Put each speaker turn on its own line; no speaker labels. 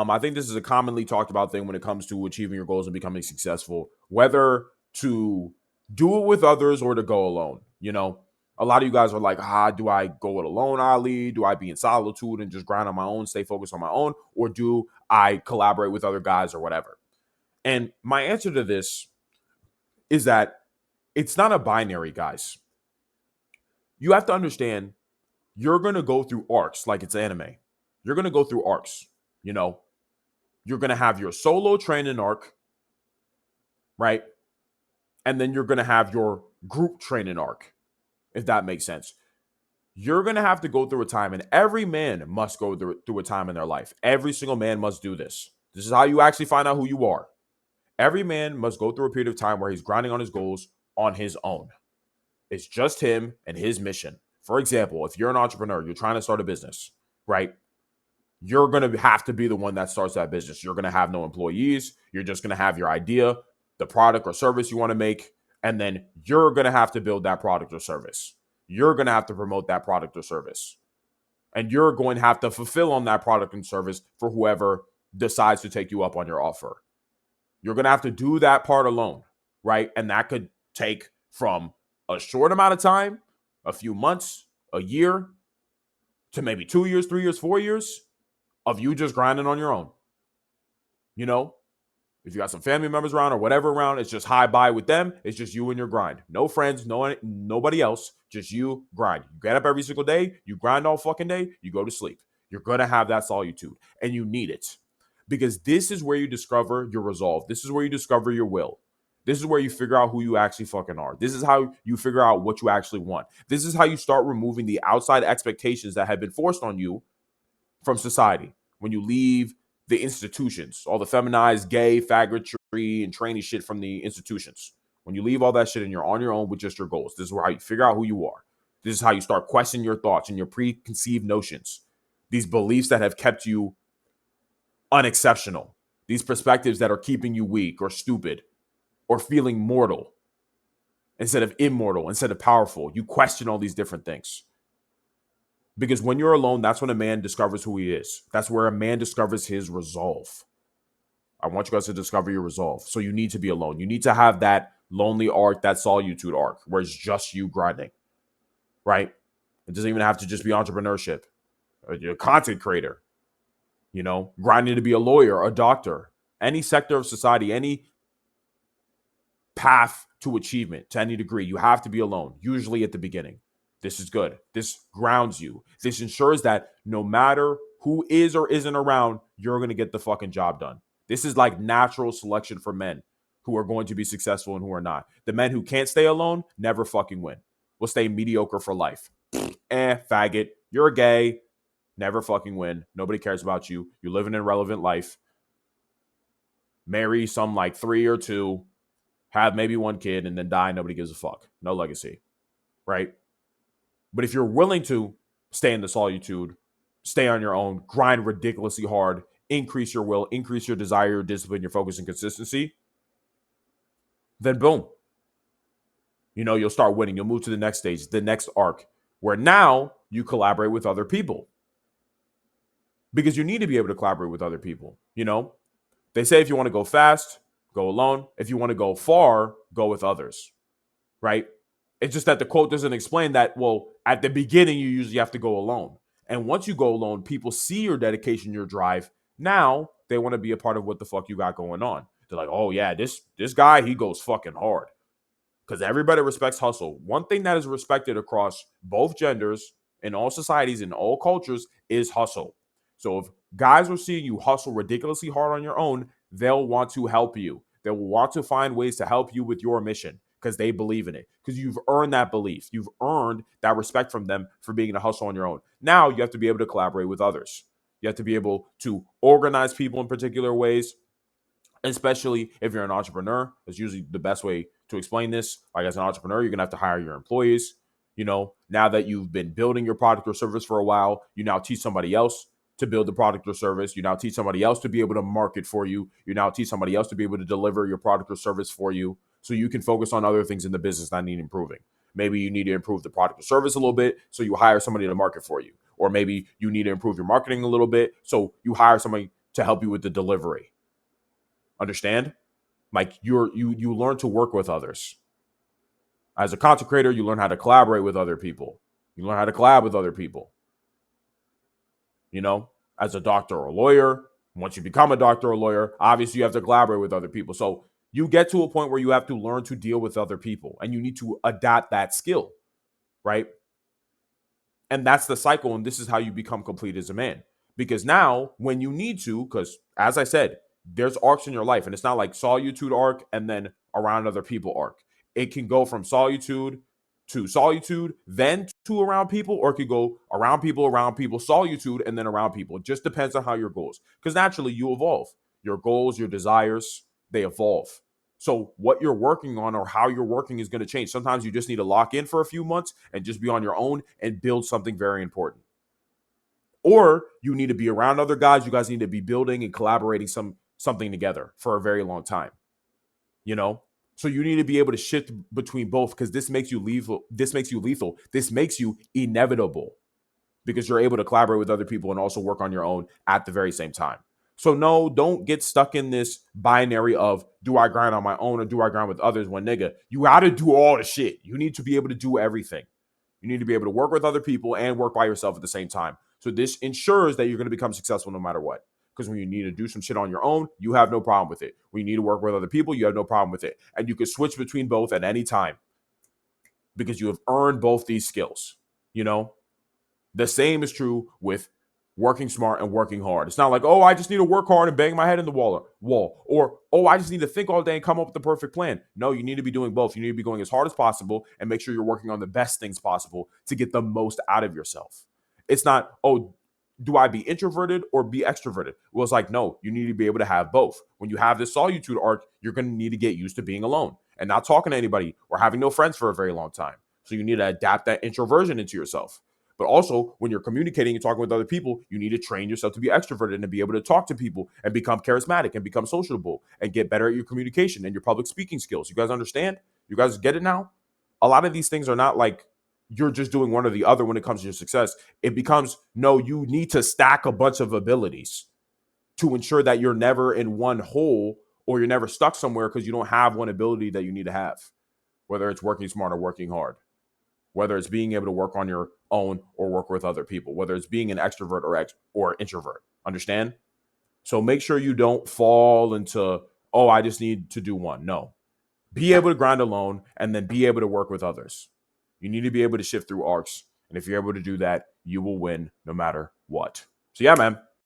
I think this is a commonly talked about thing when it comes to achieving your goals and becoming successful, whether to do it with others or to go alone. A lot of you guys are like, do I go it alone, Ali? Do I be in solitude and just grind on my own, stay focused on my own? Or do I collaborate with other guys or whatever? And my answer to this is that it's not a binary, guys. You have to understand you're going to go through arcs like it's anime. You're going to go through arcs. You're going to have your solo training arc, right? And then you're going to have your group training arc, if that makes sense. You're going to have to go through a time, and every man must go through a time in their life. Every single man must do this. This is how you actually find out who you are. Every man must go through a period of time where he's grinding on his goals on his own. It's just him and his mission. For example, if you're an entrepreneur, you're trying to start a business, right? You're going to have to be the one that starts that business. You're going to have no employees. You're just going to have your idea, the product or service you want to make, and then you're going to have to build that product or service. You're going to have to promote that product or service. And you're going to have to fulfill on that product and service for whoever decides to take you up on your offer. You're going to have to do that part alone, right? And that could take from a short amount of time, a few months, a year, to maybe 2 years, 3 years, 4 years of you just grinding on your own. If you got some family members around or whatever around, it's just hi bye with them. It's just you and your grind. No friends, nobody else, just you grind. You get up every single day, you grind all fucking day, you go to sleep. You're going to have that solitude, and you need it. Because this is where you discover your resolve. This is where you discover your will. This is where you figure out who you actually fucking are. This is how you figure out what you actually want. This is how you start removing the outside expectations that have been forced on you from society. When you leave the institutions, all the feminized, gay, faggotry, and trainee shit from the institutions. When you leave all that shit and you're on your own with just your goals, this is how you figure out who you are. This is how you start questioning your thoughts and your preconceived notions. These beliefs that have kept you unexceptional. These perspectives that are keeping you weak or stupid or feeling mortal instead of immortal, instead of powerful. You question all these different things. Because when you're alone, that's when a man discovers who he is. That's where a man discovers his resolve. I want you guys to discover your resolve. So you need to be alone. You need to have that lonely arc, that solitude arc, where it's just you grinding, right? It doesn't even have to just be entrepreneurship. You're a content creator, grinding to be a lawyer, a doctor, any sector of society, any path to achievement, to any degree. You have to be alone, usually at the beginning. This is good. This grounds you. This ensures that no matter who is or isn't around, you're going to get the fucking job done. This is like natural selection for men who are going to be successful and who are not. The men who can't stay alone never fucking win. Will stay mediocre for life. Faggot. You're gay. Never fucking win. Nobody cares about you. You live an irrelevant life. Marry some like 3 or 2. Have maybe 1 kid and then die. Nobody gives a fuck. No legacy. Right? But if you're willing to stay in the solitude, stay on your own, grind ridiculously hard, increase your will, increase your desire, your discipline, your focus, and consistency, then boom. You'll start winning. You'll move to the next stage, the next arc, where now you collaborate with other people. Because you need to be able to collaborate with other people. They say if you want to go fast, go alone. If you want to go far, go with others. Right? It's just that the quote doesn't explain that, well, at the beginning, you usually have to go alone. And once you go alone, people see your dedication, your drive. Now, they want to be a part of what the fuck you got going on. They're like, oh, yeah, this guy, he goes fucking hard. Because everybody respects hustle. One thing that is respected across both genders, in all societies, in all cultures, is hustle. So if guys are seeing you hustle ridiculously hard on your own, they'll want to help you. They will want to find ways to help you with your mission. Because they believe in it. Because you've earned that belief. You've earned that respect from them for being able to hustle on your own. Now you have to be able to collaborate with others. You have to be able to organize people in particular ways, especially if you're an entrepreneur. That's usually the best way to explain this. Like as an entrepreneur, you're going to have to hire your employees. Now that you've been building your product or service for a while, you now teach somebody else to build the product or service. You now teach somebody else to be able to market for you. You now teach somebody else to be able to deliver your product or service for you. So you can focus on other things in the business that need improving. Maybe you need to improve the product or service a little bit, so you hire somebody to market for you. Or maybe you need to improve your marketing a little bit, so you hire somebody to help you with the delivery. Understand? Like you learn to work with others. As a content creator, you learn how to collaborate with other people. You learn how to collab with other people. You know, as a doctor or a lawyer, once you become a doctor or a lawyer, obviously you have to collaborate with other people. So you get to a point where you have to learn to deal with other people and you need to adapt that skill, right? And that's the cycle. And this is how you become complete as a man. Because now, when you need to, because as I said, there's arcs in your life, and it's not like solitude arc and then around other people arc. It can go from solitude to solitude, then to around people, or it could go around people, solitude, and then around people. It just depends on how your goals. Because naturally, you evolve. Your goals, your desires, they evolve. So what you're working on or how you're working is going to change. Sometimes you just need to lock in for a few months and just be on your own and build something very important. Or you need to be around other guys. You guys need to be building and collaborating something together for a very long time. You know? So you need to be able to shift between both because this makes you lethal. This makes you lethal. This makes you inevitable because you're able to collaborate with other people and also work on your own at the very same time. So no, don't get stuck in this binary of do I grind on my own or do I grind with others when nigga, you got to do all the shit. You need to be able to do everything. You need to be able to work with other people and work by yourself at the same time. So this ensures that you're going to become successful no matter what. Because when you need to do some shit on your own, you have no problem with it. When you need to work with other people, you have no problem with it. And you can switch between both at any time because you have earned both these skills. You know, the same is true with working smart and working hard. It's not like, oh, I just need to work hard and bang my head in the wall, or oh, I just need to think all day and come up with the perfect plan. No, you need to be doing both. You need to be going as hard as possible and make sure you're working on the best things possible to get the most out of yourself. It's not, oh, do I be introverted or be extroverted? Well, it's like, no, you need to be able to have both. When you have this solitude arc, you're going to need to get used to being alone and not talking to anybody or having no friends for a very long time. So you need to adapt that introversion into yourself. But also, when you're communicating and talking with other people, you need to train yourself to be extroverted and to be able to talk to people and become charismatic and become sociable and get better at your communication and your public speaking skills. You guys understand? You guys get it now? A lot of these things are not like you're just doing one or the other when it comes to your success. It becomes, no, you need to stack a bunch of abilities to ensure that you're never in one hole or you're never stuck somewhere because you don't have one ability that you need to have, whether it's working smart or working hard, whether it's being able to work on your own or work with other people, whether it's being an extrovert or introvert. Understand? So make sure you don't fall into, oh, I just need to do one. No. Be able to grind alone and then be able to work with others. You need to be able to shift through arcs. And if you're able to do that, you will win no matter what. So yeah, man,